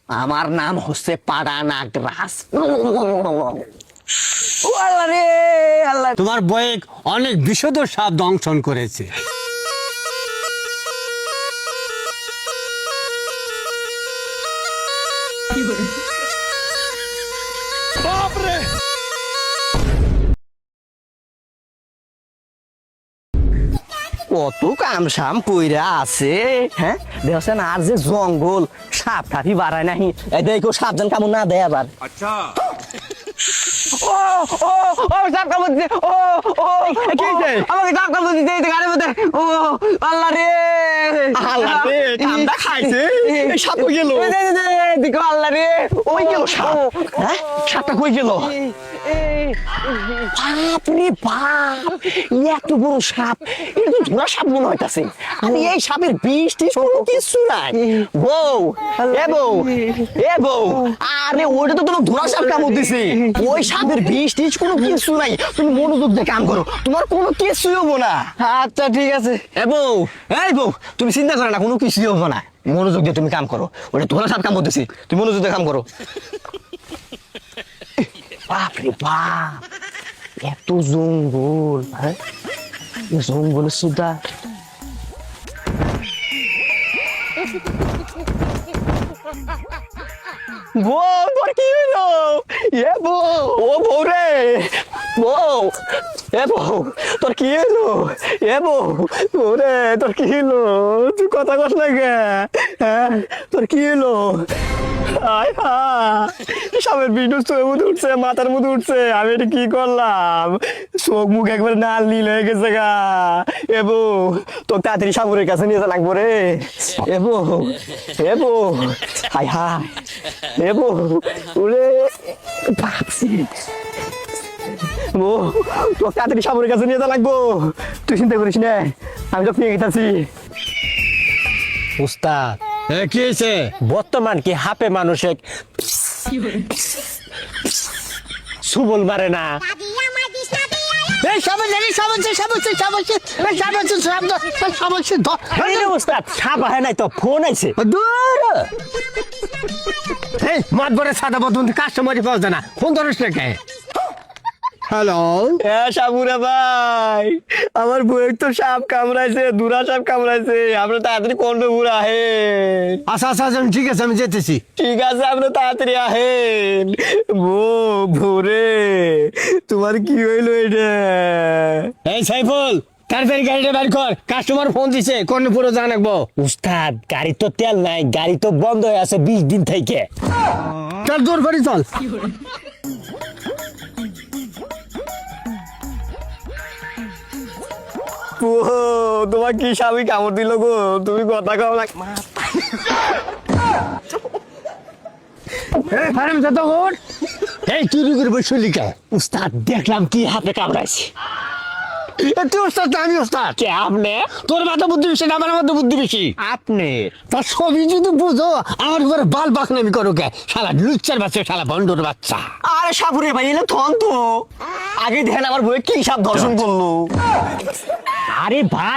আমার নাম হচ্ছে পাড়া নাগরাজ। ও আল্লাহ রে আল্লাহ। তোমার বয়ে অনেক বিষধ সাপ দংশন করেছে। কত কামসাম পইরা আছে, হ্যাঁ দেখছেন? আর যে জঙ্গল, সাপ টাপি বাড়ায় নাহি। এই দেখো সাবধান কামড় না দেয় আবার। আচ্ছা ও ও ও সাপ কামড় দিছে। ও ও কি হইছে? আমাকে সাপ কামড় দিছে এই গাড়ির মধ্যে। ও আল্লাহ রে আল্লাহ রে, কামড়া খাইছে। এই সাপ কই গেল? দেখো আল্লাহ রে, ওই গেল সাপ। হ্যাঁ সাপটা কই গেল? বাপ রে বাপ, এত বড় সাপ! এটা তো ধরা সাপ মনে হইতাছে। আরে এই সাপের বিষ টিষ কোনো কিছু নাই। বউ, এ বউ, এ বউ, আরে ওইটা তো তোমার ধরা সাপ কামড় দিছে। ওই সাপের বিষ টিষ কোনো কিছু নাই। তুমি মনোযোগ দিয়ে কাম করো, তোমার কোনো কিছুই হবো না। আচ্ছা ঠিক আছে। এ বউ, এই বউ, তুমি চিন্তা করো না, কোনো কিছুই হবো না। মনোযোগ দিয়ে তুমি কাম করো, ওটা ধরা সাপ কামড় দিছে, তুমি মনোযোগ দিয়ে কাম করো। বাপরে বাপ, এত জঙ্গল! হ্যাঁ জঙ্গল সুদা। বউ তোর কি হইলো? এ বউ, ও বউ রে, বউ, এ বউ তোর কি হইলো? এ বউ, বউ রে তোর কি হইলো? তুই কথা কস না কে? হ্যাঁ তোর কি হইলো? আয় হা, সাপের বিষ চোখের মধ্যে উঠছে, মাথার মধ্যে উঠছে। আমি এটা কি করলাম? চোখ মুখ একবার লাল নীল হয়ে গেছে গা। এ বউ, তোর তাড়াতাড়ি সাগরের কাছে নিয়ে যা লাগবো রে। এ বউ, এ বউ, হায় হায়, এ বউ, ওরে বাপরে। বউ, তোর তাড়াতাড়ি সাগরের কাছে নিয়ে যা লাগবো। তুই চিন্তা করিস না, আমি তো পেয়ে গেছি। উস্তাদ, কি হয়েছে? বর্তমান কি হাপে মানুষে সুবল মারে না? এই উস্তাদ সাপ আহে নাই তো, ফোন আইছে। মাত বরে সাদা বদন কাস্টমারই পাওয়া যায় না, ফোন ধরিস না কে? হ্যালো, হ্যাঁ সাবুরা ভাই, আমার বউয়ের তো সাপ কামড়াইছে, দুরা সাপ কামড়াইছে। আমরা তাড়াতাড়ি কন্ডপুর আহেন। আচ্ছা আচ্ছা আচ্ছা, ঠিক আছে, আমি যেতেছি। ঠিক আছে, আমরা তাড়াতাড়ি আহেন। ভোরে তোমার কি হইলো এটা? এই সাইফুল, তাড়াতাড়ি গাড়িটা বের কর, কাস্টমার ফোন দিছে, কোন পুরো জানাবো। উস্তাদ গাড়ি তো তেল নাই, গাড়ি তো বন্ধ হয়ে আছে 20 দিন থেকে। চল দূর বাড়ি চল। ও তোমার কি স্বামী কামড় দিল গো? তুমি কথা কও না। এই তুই রুগীর বসলি কে? উস্তাদ দেখলাম কি হাতে কামড়াইছে। তুই ওস্তাদ না আমি ওস্তাদ? কে আপনি? তোর মাথা বুদ্ধি বেশি না আমার মাথা বুদ্ধি বেশি? আপনি তার সবই যদি বুঝো, আমার উপরে বাল বাকনামি করো কে? শালা লুচ্চার বাচ্চা, শালা বন্ডর বাচ্চা। আরে সাপুরে ভাই, এলে থন তো আগে দেখেন আমার বউয়ে কি সাপ ধর্ষণ করলো। আরে ভাই